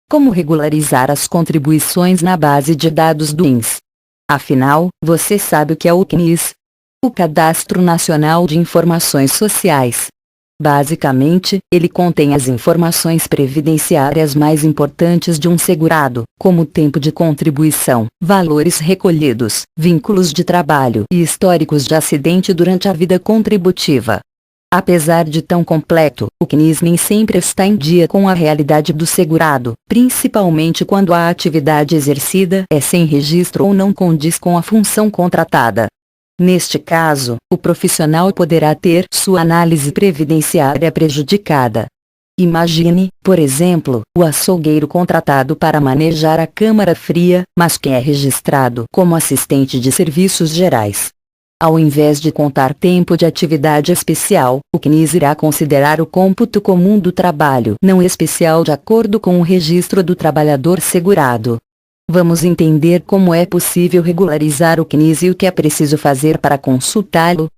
Como regularizar as contribuições na base de dados do INSS? Afinal, você sabe o que é o CNIS? O Cadastro Nacional de Informações Sociais. Basicamente, ele contém as informações previdenciárias mais importantes de um segurado, como tempo de contribuição, valores recolhidos, vínculos de trabalho e históricos de acidente durante a vida contributiva. Apesar de tão completo, o CNIS nem sempre está em dia com a realidade do segurado, principalmente quando a atividade exercida é sem registro ou não condiz com a função contratada. Neste caso, o profissional poderá ter sua análise previdenciária prejudicada. Imagine, por exemplo, o açougueiro contratado para manejar a câmara fria, mas que é registrado como assistente de serviços gerais. Ao invés de contar tempo de atividade especial, o CNIS irá considerar o cômputo comum do trabalho não especial de acordo com o registro do trabalhador segurado. Vamos entender como é possível regularizar o CNIS e o que é preciso fazer para consultá-lo.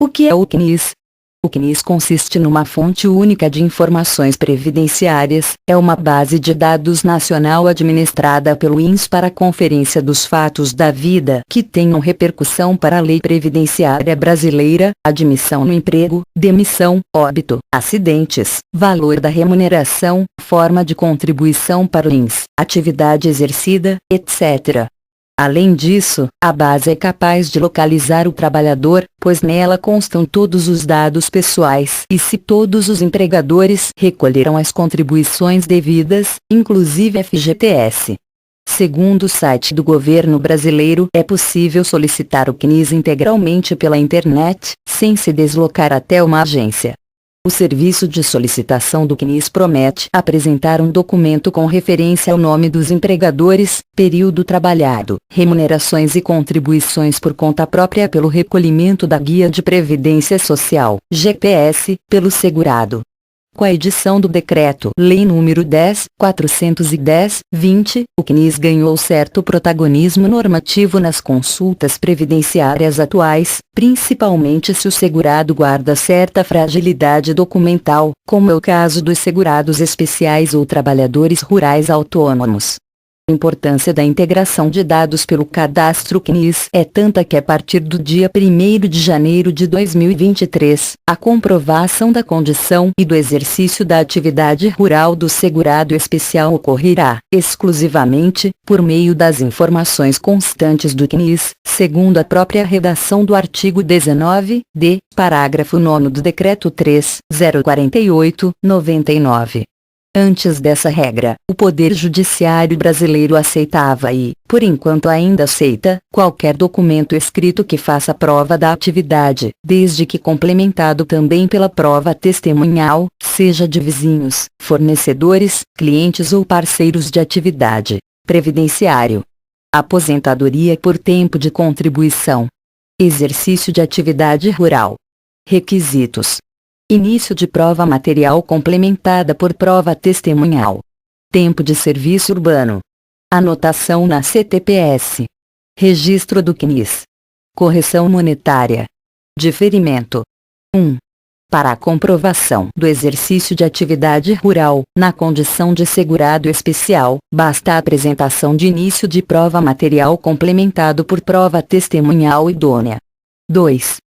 O que é o CNIS? O CNIS consiste numa fonte única de informações previdenciárias, é uma base de dados nacional administrada pelo INSS para a conferência dos fatos da vida que tenham repercussão para a lei previdenciária brasileira, admissão no emprego, demissão, óbito, acidentes, valor da remuneração, forma de contribuição para o INSS, atividade exercida, etc. Além disso, a base é capaz de localizar o trabalhador, pois nela constam todos os dados pessoais e se todos os empregadores recolheram as contribuições devidas, inclusive FGTS. Segundo o site do governo brasileiro, é possível solicitar o CNIS integralmente pela internet, sem se deslocar até uma agência. O serviço de solicitação do CNIS promete apresentar um documento com referência ao nome dos empregadores, período trabalhado, remunerações e contribuições por conta própria pelo recolhimento da Guia de Previdência Social, GPS, pelo segurado. Com a edição do Decreto-Lei nº 10.410/20, o CNIS ganhou certo protagonismo normativo nas consultas previdenciárias atuais, principalmente se o segurado guarda certa fragilidade documental, como é o caso dos segurados especiais ou trabalhadores rurais autônomos. A importância da integração de dados pelo cadastro CNIS é tanta que a partir do dia 1º de janeiro de 2023, a comprovação da condição e do exercício da atividade rural do segurado especial ocorrerá, exclusivamente, por meio das informações constantes do CNIS, segundo a própria redação do artigo 19-d, parágrafo 9º do Decreto 3.048/99. Antes dessa regra, o Poder Judiciário brasileiro aceitava e, por enquanto ainda aceita, qualquer documento escrito que faça prova da atividade, desde que complementado também pela prova testemunhal, seja de vizinhos, fornecedores, clientes ou parceiros de atividade. Previdenciário. Aposentadoria por tempo de contribuição. Exercício de atividade rural. Requisitos. Início de prova material complementada por prova testemunhal. Tempo de serviço urbano. Anotação na CTPS. Registro do CNIS. Correção monetária. Diferimento. 1. Para a comprovação do exercício de atividade rural, na condição de segurado especial, basta a apresentação de início de prova material complementado por prova testemunhal idônea. 2.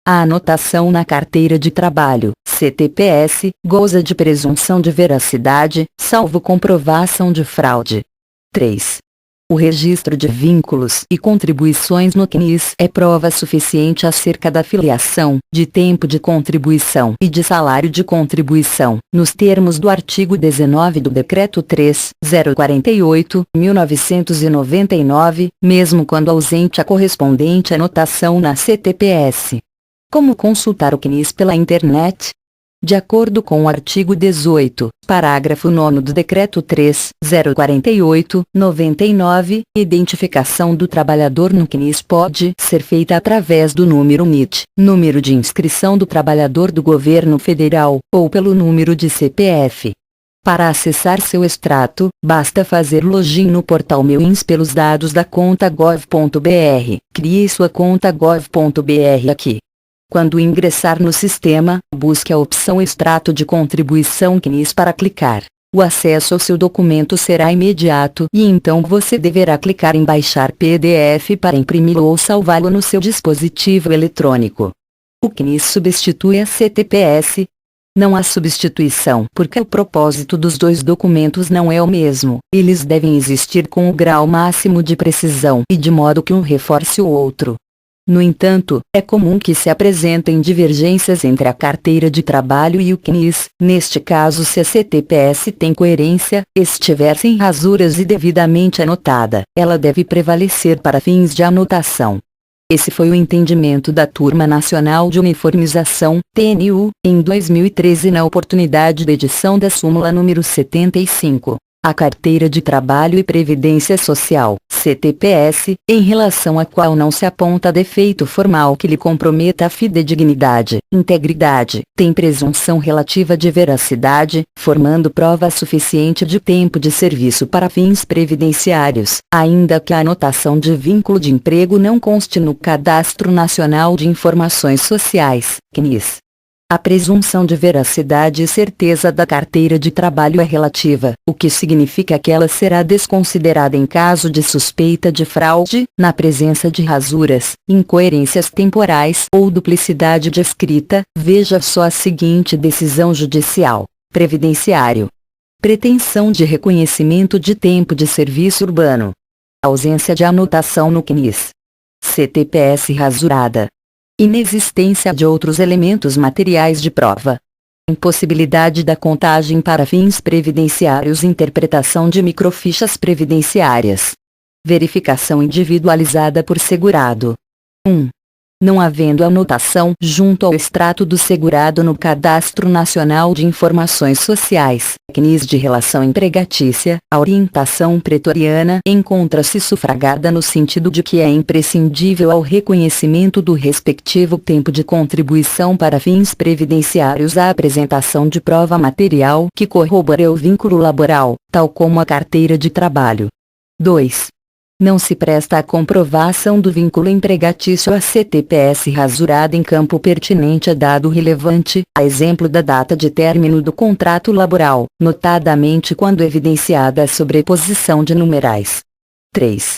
A anotação na carteira de trabalho, CTPS, goza de presunção de veracidade, salvo comprovação de fraude. 3. O registro de vínculos e contribuições no CNIS é prova suficiente acerca da filiação, de tempo de contribuição e de salário de contribuição, nos termos do artigo 19 do Decreto 3.048/1999, mesmo quando ausente a correspondente anotação na CTPS. Como consultar o CNIS pela internet? De acordo com o artigo 18, parágrafo 9º do Decreto 3.048/99, identificação do trabalhador no CNIS pode ser feita através do número NIT, número de inscrição do trabalhador do governo federal, ou pelo número de CPF. Para acessar seu extrato, basta fazer login no portal Meu INSS pelos dados da conta gov.br. Crie sua conta gov.br aqui. Quando ingressar no sistema, busque a opção Extrato de Contribuição CNIS para clicar. O acesso ao seu documento será imediato e então você deverá clicar em baixar PDF para imprimi-lo ou salvá-lo no seu dispositivo eletrônico. O CNIS substitui a CTPS. Não há substituição porque o propósito dos dois documentos não é o mesmo. Eles devem existir com o grau máximo de precisão e de modo que um reforce o outro. No entanto, é comum que se apresentem divergências entre a carteira de trabalho e o CNIS. Neste caso, se a CTPS tem coerência, estiver sem rasuras e devidamente anotada, ela deve prevalecer para fins de anotação. Esse foi o entendimento da Turma Nacional de Uniformização, TNU, em 2013 na oportunidade da edição da súmula número 75. A Carteira de Trabalho e Previdência Social, CTPS, em relação à qual não se aponta defeito formal que lhe comprometa a fidedignidade, integridade, tem presunção relativa de veracidade, formando prova suficiente de tempo de serviço para fins previdenciários, ainda que a anotação de vínculo de emprego não conste no Cadastro Nacional de Informações Sociais, CNIS. A presunção de veracidade e certeza da carteira de trabalho é relativa, o que significa que ela será desconsiderada em caso de suspeita de fraude, na presença de rasuras, incoerências temporais ou duplicidade de escrita. Veja só a seguinte decisão judicial: previdenciário. Pretensão de reconhecimento de tempo de serviço urbano. Ausência de anotação no CNIS. CTPS rasurada. Inexistência de outros elementos materiais de prova. Impossibilidade da contagem para fins previdenciários. Interpretação de microfichas previdenciárias. Verificação individualizada por segurado. 1. Não havendo anotação junto ao extrato do segurado no Cadastro Nacional de Informações Sociais, CNIS de relação empregatícia, a orientação pretoriana encontra-se sufragada no sentido de que é imprescindível ao reconhecimento do respectivo tempo de contribuição para fins previdenciários a apresentação de prova material que corrobore o vínculo laboral, tal como a carteira de trabalho. 2. Não se presta a comprovação do vínculo empregatício a CTPS rasurada em campo pertinente a dado relevante, a exemplo da data de término do contrato laboral, notadamente quando evidenciada a sobreposição de numerais. 3.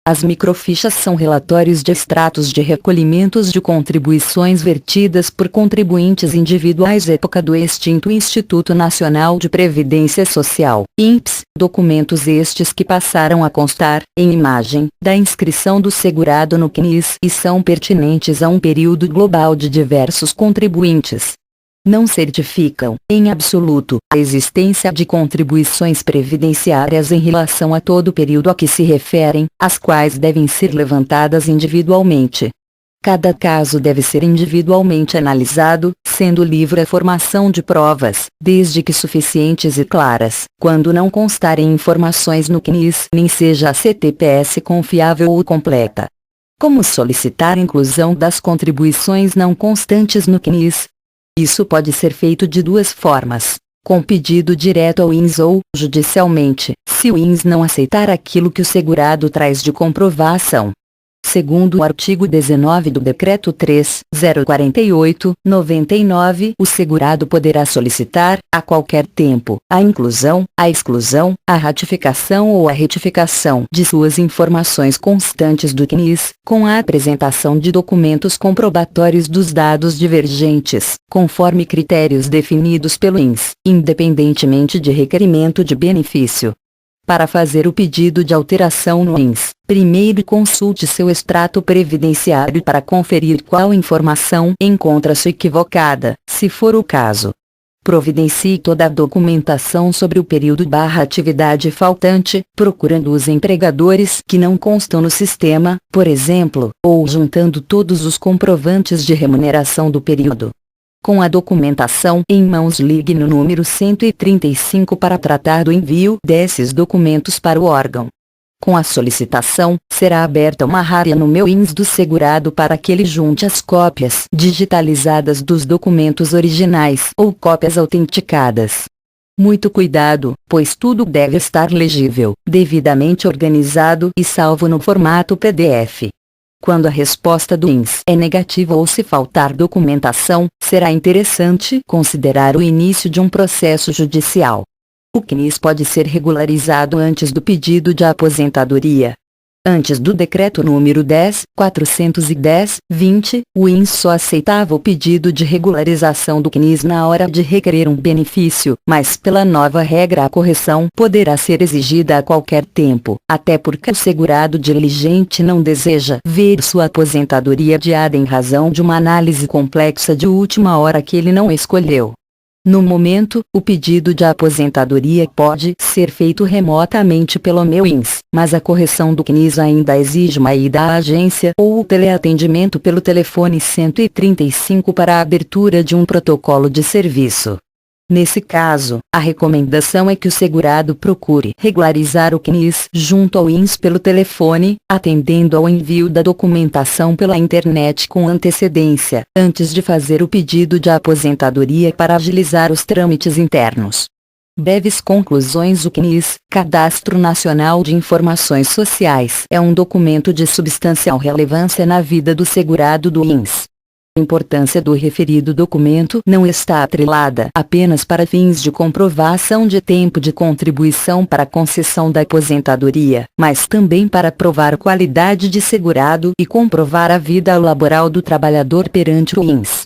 As microfichas são relatórios de extratos de recolhimentos de contribuições vertidas por contribuintes individuais época do extinto Instituto Nacional de Previdência Social, INPS, documentos estes que passaram a constar, em imagem, da inscrição do segurado no CNIS e são pertinentes a um período global de diversos contribuintes. Não certificam, em absoluto, a existência de contribuições previdenciárias em relação a todo o período a que se referem, as quais devem ser levantadas individualmente. Cada caso deve ser individualmente analisado, sendo livre a formação de provas, desde que suficientes e claras, quando não constarem informações no CNIS nem seja a CTPS confiável ou completa. Como solicitar a inclusão das contribuições não constantes no CNIS? Isso pode ser feito de duas formas: com pedido direto ao INS ou, judicialmente, se o INS não aceitar aquilo que o segurado traz de comprovação. Segundo o artigo 19 do Decreto 3.048/99, o segurado poderá solicitar, a qualquer tempo, a inclusão, a exclusão, a ratificação ou a retificação de suas informações constantes do CNIS, com a apresentação de documentos comprobatórios dos dados divergentes, conforme critérios definidos pelo INS, independentemente de requerimento de benefício. Para fazer o pedido de alteração no INS, primeiro consulte seu extrato previdenciário para conferir qual informação encontra-se equivocada, se for o caso. Providencie toda a documentação sobre o período/atividade faltante, procurando os empregadores que não constam no sistema, por exemplo, ou juntando todos os comprovantes de remuneração do período. Com a documentação em mãos, ligue no número 135 para tratar do envio desses documentos para o órgão. Com a solicitação, será aberta uma área no meu INS do segurado para que ele junte as cópias digitalizadas dos documentos originais ou cópias autenticadas. Muito cuidado, pois tudo deve estar legível, devidamente organizado e salvo no formato PDF. Quando a resposta do INS é negativa ou se faltar documentação, será interessante considerar o início de um processo judicial. O CNIS pode ser regularizado antes do pedido de aposentadoria. Antes do decreto número 10.410/20, o INSS só aceitava o pedido de regularização do CNIS na hora de requerer um benefício, mas pela nova regra a correção poderá ser exigida a qualquer tempo, até porque o segurado diligente não deseja ver sua aposentadoria adiada em razão de uma análise complexa de última hora que ele não escolheu. No momento, o pedido de aposentadoria pode ser feito remotamente pelo meu INSS, mas a correção do CNIS ainda exige uma ida à agência ou o teleatendimento pelo telefone 135 para a abertura de um protocolo de serviço. Nesse caso, a recomendação é que o segurado procure regularizar o CNIS junto ao INSS pelo telefone, atendendo ao envio da documentação pela internet com antecedência, antes de fazer o pedido de aposentadoria para agilizar os trâmites internos. Breves conclusões. O CNIS, Cadastro Nacional de Informações Sociais, é um documento de substancial relevância na vida do segurado do INSS. A importância do referido documento não está atrelada apenas para fins de comprovação de tempo de contribuição para a concessão da aposentadoria, mas também para provar qualidade de segurado e comprovar a vida laboral do trabalhador perante o INSS.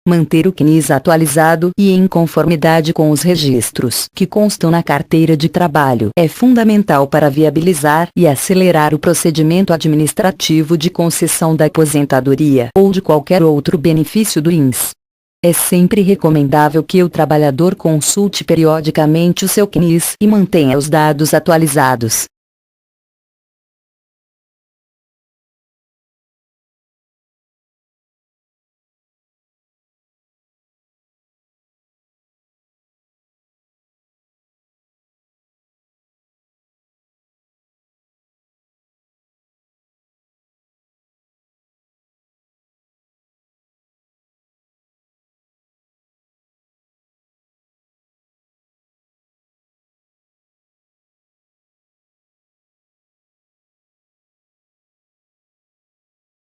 Manter o CNIS atualizado e em conformidade com os registros que constam na carteira de trabalho é fundamental para viabilizar e acelerar o procedimento administrativo de concessão da aposentadoria ou de qualquer outro benefício do INSS. É sempre recomendável que o trabalhador consulte periodicamente o seu CNIS e mantenha os dados atualizados.